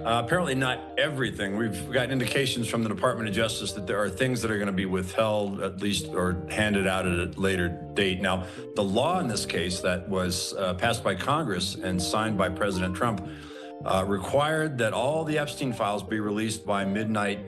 Apparently not everything. We've got indications from the Department of Justice that there are things that are going to be withheld, at least, or handed out at a later date. Now, the law in this case that was passed by Congress and signed by President Trump required that all the Epstein files be released by midnight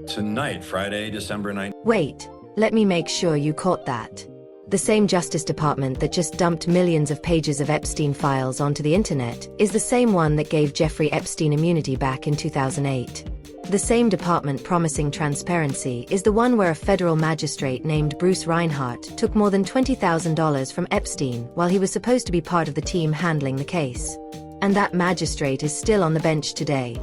tonight, Friday, December 9th. Wait, let me make sure you caught that. The same Justice Department that just dumped millions of pages of Epstein files onto the internet is the same one that gave Jeffrey Epstein immunity back in 2008. The same department promising transparency is the one where a federal magistrate named Bruce Reinhart took more than $20,000 from Epstein while he was supposed to be part of the team handling the case. And that magistrate is still on the bench today.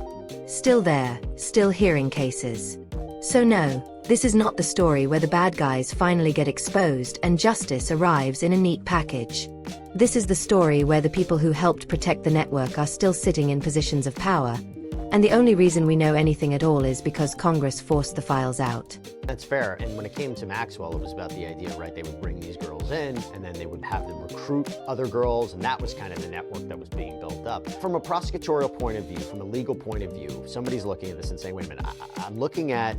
Still there, still hearing cases. So no, this is not the story where the bad guys finally get exposed and justice arrives in a neat package. This is the story where the people who helped protect the network are still sitting in positions of power, and the only reason we know anything at all is because Congress forced the files out. That's fair, and when it came to Maxwell, it was about the idea, right, they would bring these girls in, and then they would have them recruit other girls, and that was kind of the network that was being built up. From a prosecutorial point of view, from a legal point of view, if somebody's looking at this and saying, wait a minute, I'm looking at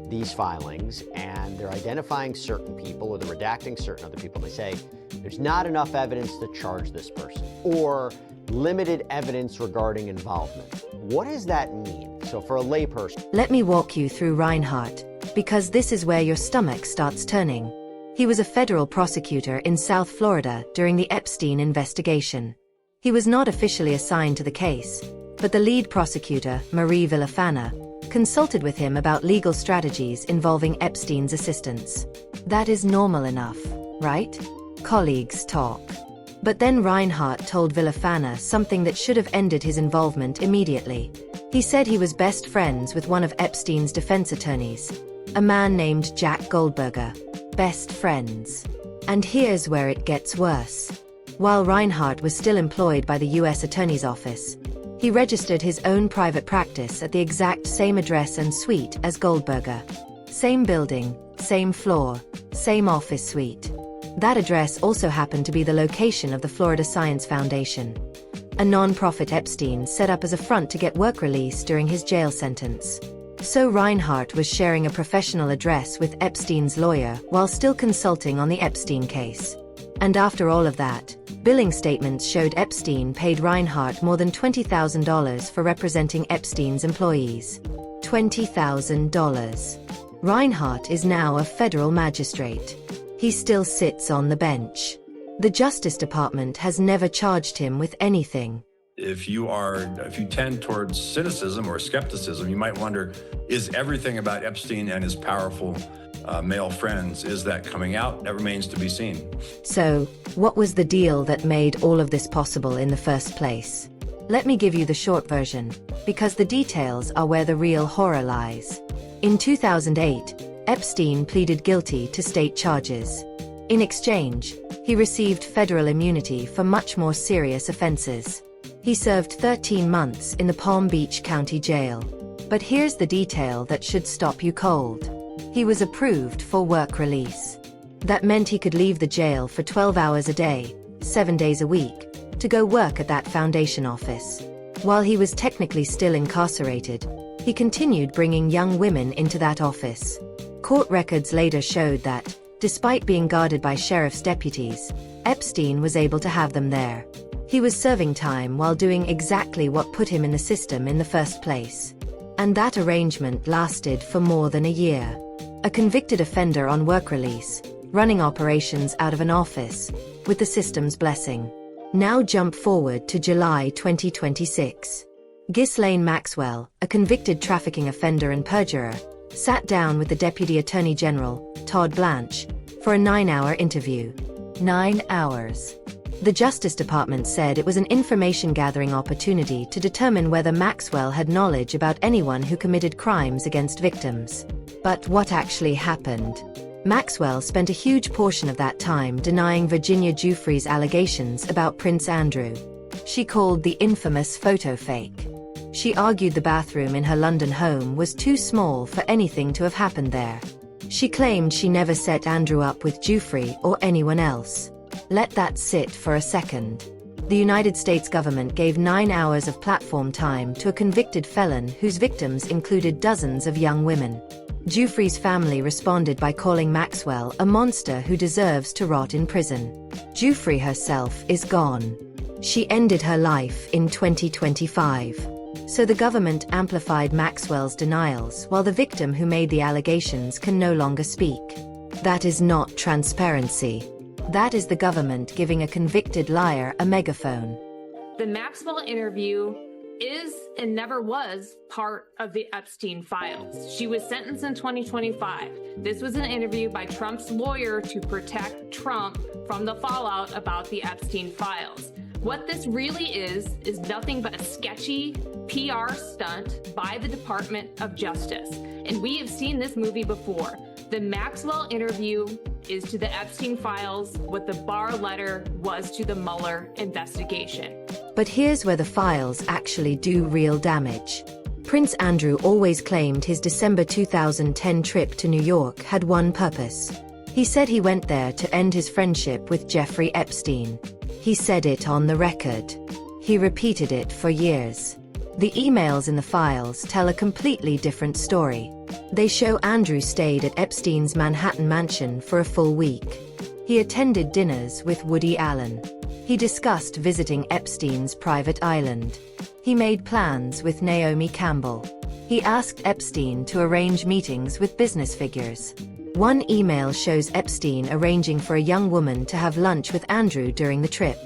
these filings, and they're identifying certain people, or they're redacting certain other people, and they say, there's not enough evidence to charge this person, or limited evidence regarding involvement. What does that mean? So for a layperson. Let me walk you through Reinhart, because this is where your stomach starts turning. He was a federal prosecutor in South Florida during the Epstein investigation. He was not officially assigned to the case, but the lead prosecutor, Marie Villafana, consulted with him about legal strategies involving Epstein's assistants. That is normal enough, right? Colleagues talk. But then Reinhart told Villafana something that should have ended his involvement immediately. He said he was best friends with one of Epstein's defense attorneys, a man named Jack Goldberger. Best friends. And here's where it gets worse. While Reinhart was still employed by the U.S. Attorney's Office, he registered his own private practice at the exact same address and suite as Goldberger. Same building, same floor, same office suite. That address also happened to be the location of the Florida Science Foundation, a non-profit Epstein set up as a front to get work release during his jail sentence. So Reinhart was sharing a professional address with Epstein's lawyer while still consulting on the Epstein case. And after all of that, billing statements showed Epstein paid Reinhart more than $20,000 for representing Epstein's employees. $20,000. Reinhart is now a federal magistrate. He still sits on the bench. The Justice Department has never charged him with anything. If you tend towards cynicism or skepticism, you might wonder, is everything about Epstein and his powerful male friends, is that coming out? That remains to be seen. So, what was the deal that made all of this possible in the first place? Let me give you the short version, because the details are where the real horror lies. In 2008, Epstein pleaded guilty to state charges. In exchange, he received federal immunity for much more serious offenses. He served 13 months in the Palm Beach County Jail. But here's the detail that should stop you cold. He was approved for work release. That meant he could leave the jail for 12 hours a day, 7 days a week, to go work at that foundation office. While he was technically still incarcerated, he continued bringing young women into that office. Court records later showed that, despite being guarded by sheriff's deputies, Epstein was able to have them there. He was serving time while doing exactly what put him in the system in the first place. And that arrangement lasted for more than a year. A convicted offender on work release, running operations out of an office, with the system's blessing. Now jump forward to July 2026. Ghislaine Maxwell, a convicted trafficking offender and perjurer, sat down with the Deputy Attorney General, Todd Blanche, for a 9-hour interview. 9 hours. The Justice Department said it was an information-gathering opportunity to determine whether Maxwell had knowledge about anyone who committed crimes against victims. But what actually happened? Maxwell spent a huge portion of that time denying Virginia Giuffre's allegations about Prince Andrew. She called the infamous photo fake. She argued the bathroom in her London home was too small for anything to have happened there. She claimed she never set Andrew up with Giuffre or anyone else. Let that sit for a second. The United States government gave 9 hours of platform time to a convicted felon whose victims included dozens of young women. Jeffrey's family responded by calling Maxwell a monster who deserves to rot in prison. Jeffrey herself is gone. She ended her life in 2025. So the government amplified Maxwell's denials while the victim who made the allegations can no longer speak. That is not transparency. That is the government giving a convicted liar a megaphone. The Maxwell interview is and never was part of the Epstein files. She was sentenced in 2025. This was an interview by Trump's lawyer to protect Trump from the fallout about the Epstein files. What this really is nothing but a sketchy PR stunt by the Department of Justice. And we have seen this movie before. The Maxwell interview is to the Epstein files what the Barr letter was to the Mueller investigation. But here's where the files actually do real damage. Prince Andrew always claimed his December 2010 trip to New York had one purpose. He said he went there to end his friendship with Jeffrey Epstein. He said it on the record. He repeated it for years. The emails in the files tell a completely different story. They show Andrew stayed at Epstein's Manhattan mansion for a full week. He attended dinners with Woody Allen. He discussed visiting Epstein's private island. He made plans with Naomi Campbell. He asked Epstein to arrange meetings with business figures. One email shows Epstein arranging for a young woman to have lunch with Andrew during the trip.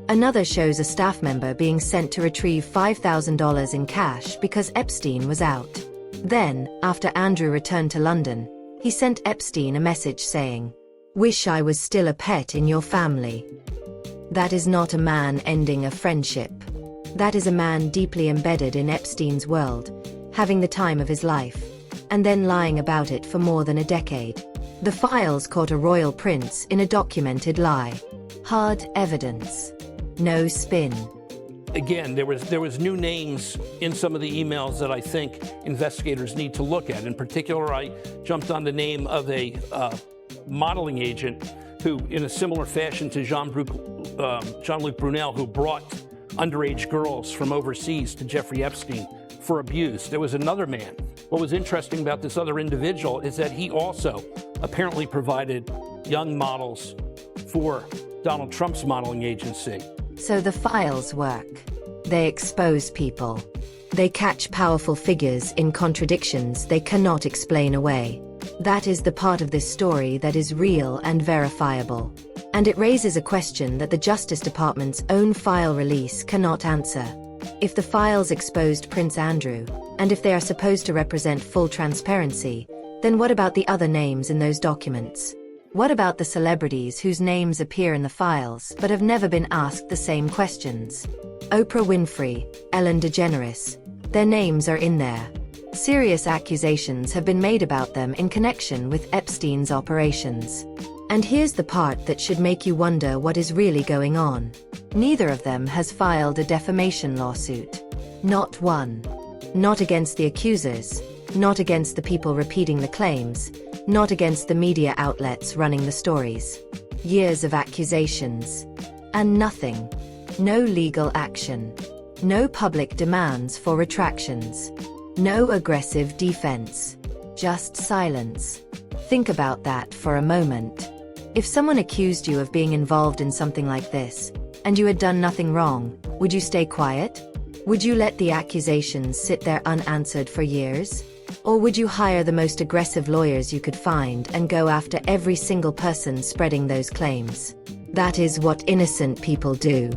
Another shows a staff member being sent to retrieve $5,000 in cash because Epstein was out. Then, after Andrew returned to London, he sent Epstein a message saying, "Wish I was still a pet in your family." That is not a man ending a friendship. That is a man deeply embedded in Epstein's world, having the time of his life, and then lying about it for more than a decade. The files caught a royal prince in a documented lie. Hard evidence. No spin. Again, there was new names in some of the emails that I think investigators need to look at. In particular, I jumped on the name of a modeling agent who, in a similar fashion to Jean-Luc Brunel, who brought underage girls from overseas to Jeffrey Epstein for abuse. There was another man. What was interesting about this other individual is that he also apparently provided young models for Donald Trump's modeling agency. So the files work. They expose people. They catch powerful figures in contradictions they cannot explain away. That is the part of this story that is real and verifiable. And it raises a question that the Justice Department's own file release cannot answer. If the files exposed Prince Andrew, and if they are supposed to represent full transparency, then what about the other names in those documents? What about the celebrities whose names appear in the files but have never been asked the same questions? Oprah Winfrey, Ellen DeGeneres, their names are in there. Serious accusations have been made about them in connection with Epstein's operations. And here's the part that should make you wonder what is really going on. Neither of them has filed a defamation lawsuit. Not one. Not against the accusers, not against the people repeating the claims, not against the media outlets running the stories. Years of accusations. And nothing. No legal action. No public demands for retractions. No aggressive defense. Just silence. Think about that for a moment. If someone accused you of being involved in something like this, and you had done nothing wrong, would you stay quiet? Would you let the accusations sit there unanswered for years? Or would you hire the most aggressive lawyers you could find and go after every single person spreading those claims? That is what innocent people do.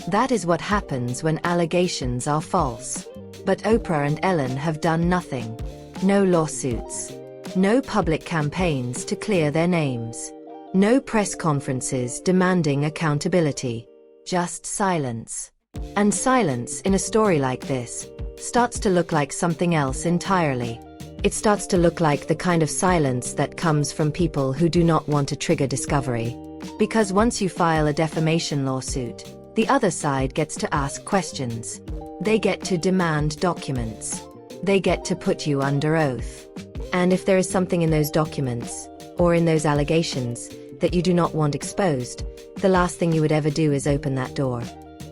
That is what happens when allegations are false. But Oprah and Ellen have done nothing. No lawsuits. No public campaigns to clear their names. No press conferences demanding accountability. Just silence. And silence in a story like this starts to look like something else entirely. It starts to look like the kind of silence that comes from people who do not want to trigger discovery. Because once you file a defamation lawsuit, the other side gets to ask questions. They get to demand documents. They get to put you under oath. And if there is something in those documents, or in those allegations, that you do not want exposed, the last thing you would ever do is open that door.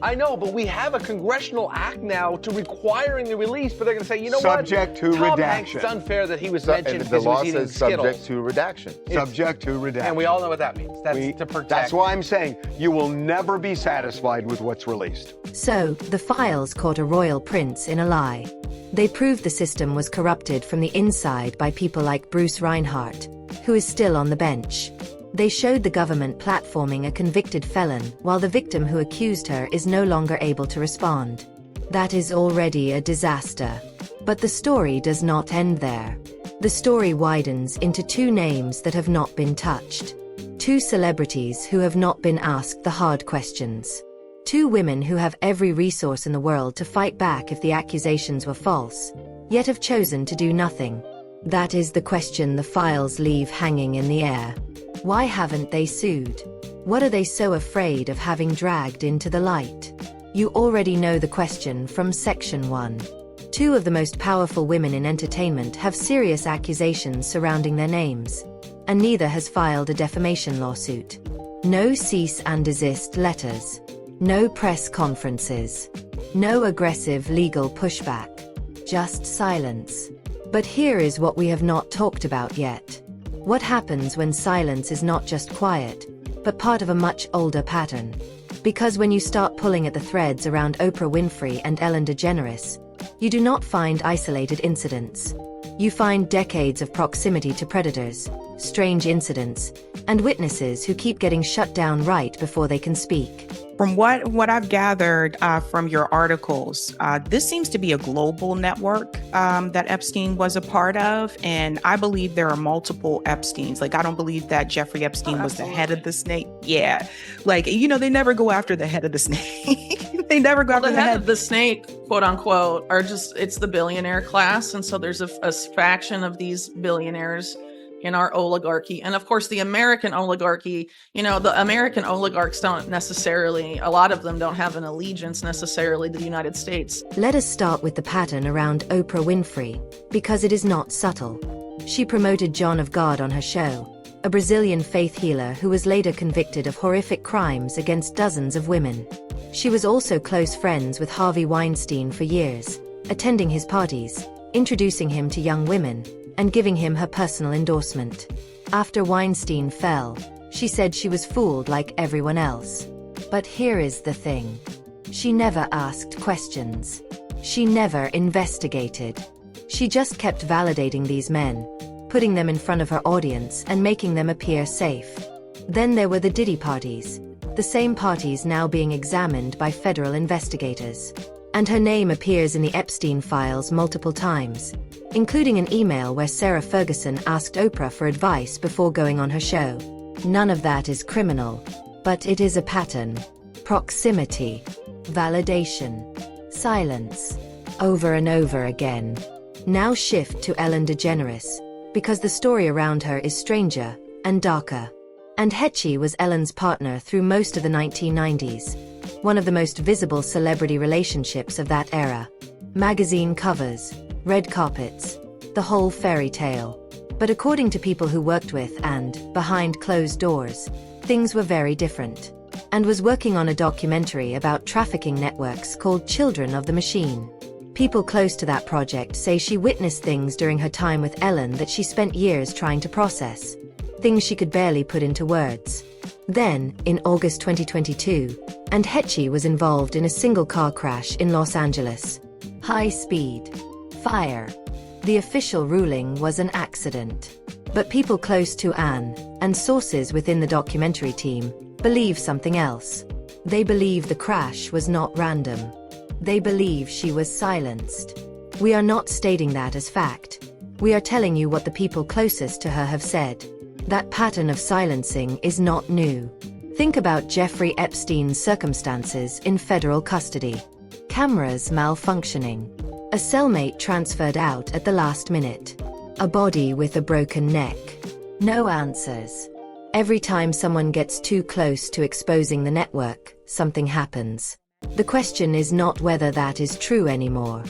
I know, but we have a congressional act now to requiring the release, but they're going to say, you know what? Subject to Tom redaction. Hanks, it's unfair that he was mentioned The because he law was eating says Skittles. subject to redaction. Subject to redaction. And we all know what that means. That's to protect. That's why I'm saying you will never be satisfied with what's released. So, the files caught a royal prince in a lie. They proved the system was corrupted from the inside by people like Bruce Reinhardt, who is still on the bench. They showed the government platforming a convicted felon while the victim who accused her is no longer able to respond. That is already a disaster. But the story does not end there. The story widens into two names that have not been touched. Two celebrities who have not been asked the hard questions. Two women who have every resource in the world to fight back if the accusations were false, yet have chosen to do nothing. That is the question the files leave hanging in the air. Why haven't they sued? What are they so afraid of having dragged into the light? You already know the question from Section 1. Two of the most powerful women in entertainment have serious accusations surrounding their names, and neither has filed a defamation lawsuit. No cease and desist letters. No press conferences. No aggressive legal pushback. Just silence. But here is what we have not talked about yet. What happens when silence is not just quiet, but part of a much older pattern? Because when you start pulling at the threads around Oprah Winfrey and Ellen DeGeneres, you do not find isolated incidents. You find decades of proximity to predators, strange incidents, and witnesses who keep getting shut down right before they can speak. From what I've gathered from your articles, this seems to be a global network that Epstein was a part of, and I believe there are multiple Epsteins. Like, I don't believe that Jeffrey Epstein was the head of the snake. Yeah, like, you know, they never go after the head of the snake. They never go after the head of the snake, quote unquote, are just, it's the billionaire class, and so there's a faction of these billionaires in our oligarchy. And of course, the American oligarchy, you know, the American oligarchs don't necessarily, a lot of them don't have an allegiance necessarily to the United States. Let us start with the pattern around Oprah Winfrey, because it is not subtle. She promoted John of God on her show, a Brazilian faith healer who was later convicted of horrific crimes against dozens of women. She was also close friends with Harvey Weinstein for years, attending his parties, introducing him to young women, and giving him her personal endorsement. After Weinstein fell, she said she was fooled like everyone else. But here is the thing. She never asked questions. She never investigated. She just kept validating these men, putting them in front of her audience and making them appear safe. Then there were the Diddy parties, the same parties now being examined by federal investigators. And her name appears in the Epstein files multiple times, including an email where Sarah Ferguson asked Oprah for advice before going on her show. None of that is criminal, but it is a pattern. Proximity, validation, silence, over and over again. Now shift to Ellen DeGeneres, because the story around her is stranger and darker. And Hetchy was Ellen's partner through most of the 1990s, one of the most visible celebrity relationships of that era. Magazine covers, red carpets, the whole fairy tale. But according to people who worked with and, behind closed doors, things were very different. And was working on a documentary about trafficking networks called Children of the Machine. People close to that project say she witnessed things during her time with Ellen that she spent years trying to process. Things she could barely put into words. Then, in August 2022, and Hetchy was involved in a single car crash in Los Angeles. High speed. Fire. The official ruling was an accident. But people close to Anne, and sources within the documentary team, believe something else. They believe the crash was not random. They believe she was silenced. We are not stating that as fact. We are telling you what the people closest to her have said. That pattern of silencing is not new. Think about Jeffrey Epstein's circumstances in federal custody. Cameras malfunctioning. A cellmate transferred out at the last minute. A body with a broken neck. No answers. Every time someone gets too close to exposing the network, something happens. The question is not whether that is true anymore.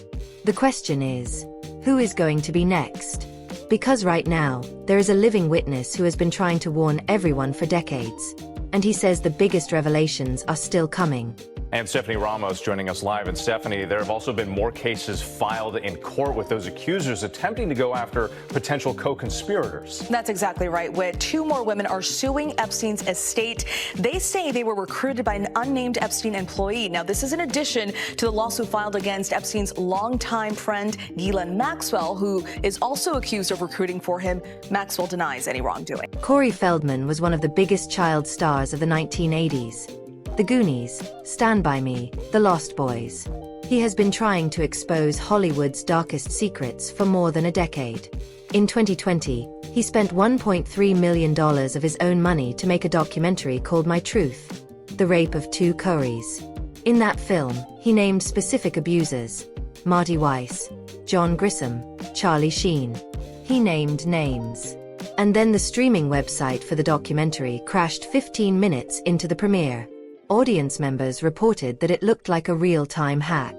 The question is, who is going to be next? Because right now, there is a living witness who has been trying to warn everyone for decades. And he says the biggest revelations are still coming. And Stephanie Ramos joining us live. And Stephanie, there have also been more cases filed in court with those accusers attempting to go after potential co-conspirators. That's exactly right, Whit. 2 more women are suing Epstein's estate. They say they were recruited by an unnamed Epstein employee. Now, this is in addition to the lawsuit filed against Epstein's longtime friend, Ghislaine Maxwell, who is also accused of recruiting for him. Maxwell denies any wrongdoing. Corey Feldman was one of the biggest child stars of the 1980s. The Goonies, Stand By Me, The Lost Boys. He has been trying to expose Hollywood's darkest secrets for more than a decade. In 2020, he spent $1.3 million of his own money to make a documentary called My Truth: The Rape of 2 Coreys. In that film, he named specific abusers: Marty Weiss, John Grissom, Charlie Sheen. He named names. And then the streaming website for the documentary crashed 15 minutes into the premiere. Audience members reported that it looked like a real-time hack.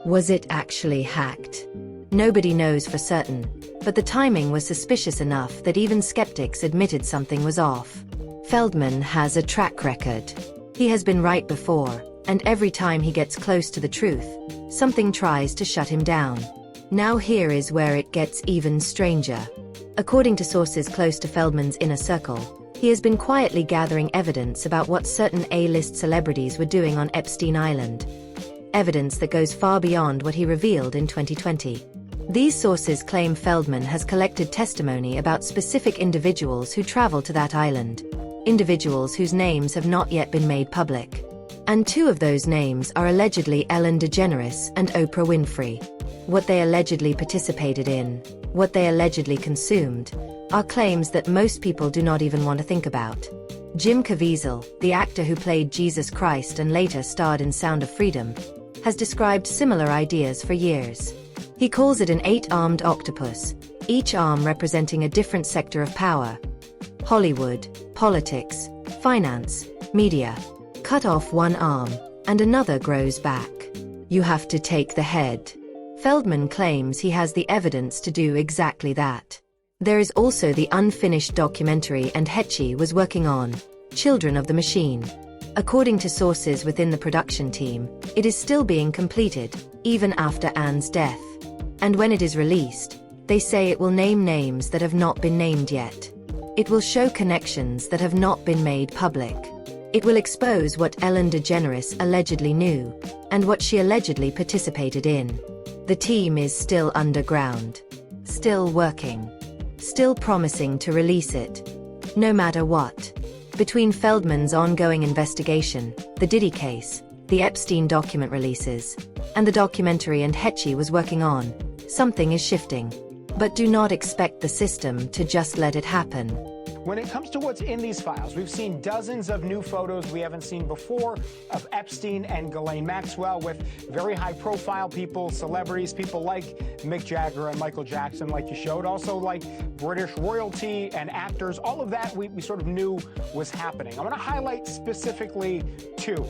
Was it actually hacked? Nobody knows for certain, but the timing was suspicious enough that even skeptics admitted something was off. Feldman has a track record. He has been right before, and every time he gets close to the truth, something tries to shut him down. Now here is where it gets even stranger. According to sources close to Feldman's inner circle, he has been quietly gathering evidence about what certain A-list celebrities were doing on Epstein Island. Evidence that goes far beyond what he revealed in 2020. These sources claim Feldman has collected testimony about specific individuals who traveled to that island. Individuals whose names have not yet been made public. And 2 of those names are allegedly Ellen DeGeneres and Oprah Winfrey. What they allegedly participated in, what they allegedly consumed, are claims that most people do not even want to think about. Jim Caviezel, the actor who played Jesus Christ and later starred in Sound of Freedom, has described similar ideas for years. He calls it an 8-armed octopus, each arm representing a different sector of power. Hollywood, politics, finance, media. Cut off one arm, and another grows back. You have to take the head. Feldman claims he has the evidence to do exactly that. There is also the unfinished documentary and Hetchy was working on, Children of the Machine. According to sources within the production team, it is still being completed, even after Anne's death. And when it is released, they say it will name names that have not been named yet. It will show connections that have not been made public. It will expose what Ellen DeGeneres allegedly knew, and what she allegedly participated in. The team is still underground. Still working. Still promising to release it. No matter what. Between Feldman's ongoing investigation, the Diddy case, the Epstein document releases, and the documentary and Hetchy was working on, something is shifting. But do not expect the system to just let it happen. When it comes to what's in these files, we've seen dozens of new photos we haven't seen before of Epstein and Ghislaine Maxwell with very high-profile people, celebrities, people like Mick Jagger and Michael Jackson, like you showed, also like British royalty and actors. All of that we sort of knew was happening. I want to highlight specifically 2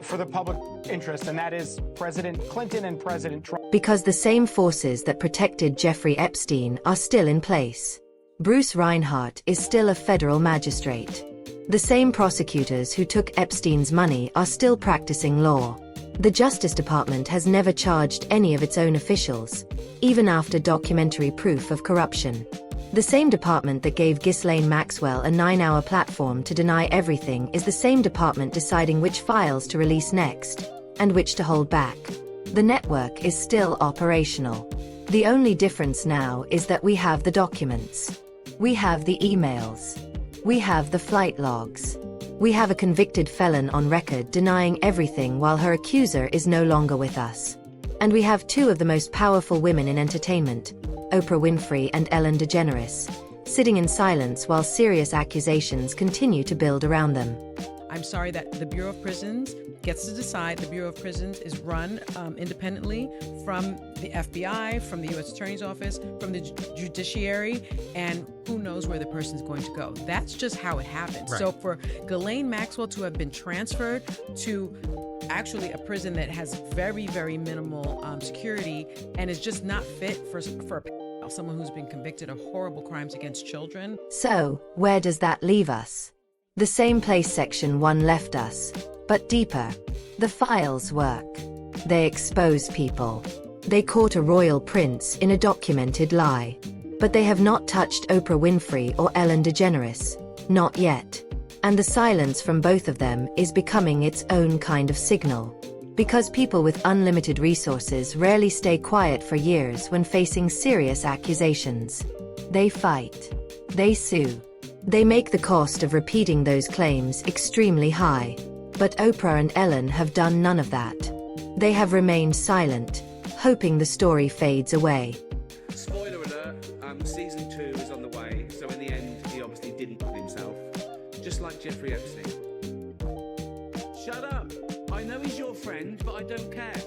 for the public interest, and that is President Clinton and President Trump. Because the same forces that protected Jeffrey Epstein are still in place. Bruce Reinhart is still a federal magistrate. The same prosecutors who took Epstein's money are still practicing law. The Justice Department has never charged any of its own officials, even after documentary proof of corruption. The same department that gave Ghislaine Maxwell a 9-hour platform to deny everything is the same department deciding which files to release next, and which to hold back. The network is still operational. The only difference now is that we have the documents. We have the emails. We have the flight logs. We have a convicted felon on record denying everything while her accuser is no longer with us. And we have 2 of the most powerful women in entertainment, Oprah Winfrey and Ellen DeGeneres, sitting in silence while serious accusations continue to build around them. I'm sorry that the Bureau of Prisons gets to decide. The Bureau of Prisons is run independently from the FBI, from the U.S. Attorney's Office, from the judiciary, and who knows where the person's going to go. That's just how it happens. Right. So for Ghislaine Maxwell to have been transferred to actually a prison that has very, very minimal security and is just not fit for someone who's been convicted of horrible crimes against children. So, where does that leave us? The same place Section 1 left us. But deeper. The files work. They expose people. They caught a royal prince in a documented lie. But they have not touched Oprah Winfrey or Ellen DeGeneres. Not yet. And the silence from both of them is becoming its own kind of signal. Because people with unlimited resources rarely stay quiet for years when facing serious accusations. They fight. They sue. They make the cost of repeating those claims extremely high. But Oprah and Ellen have done none of that. They have remained silent, hoping the story fades away. Spoiler alert, season 2 is on the way, so in the end, he obviously didn't kill himself. Just like Jeffrey Epstein. Shut up! I know he's your friend, but I don't care.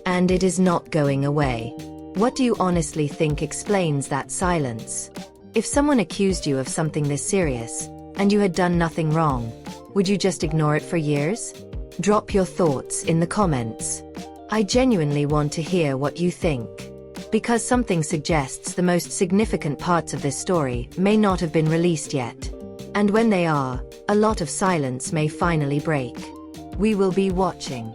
And it is not going away. What do you honestly think explains that silence? If someone accused you of something this serious, and you had done nothing wrong, would you just ignore it for years? Drop your thoughts in the comments. I genuinely want to hear what you think. Because something suggests the most significant parts of this story may not have been released yet. And when they are, a lot of silence may finally break. We will be watching.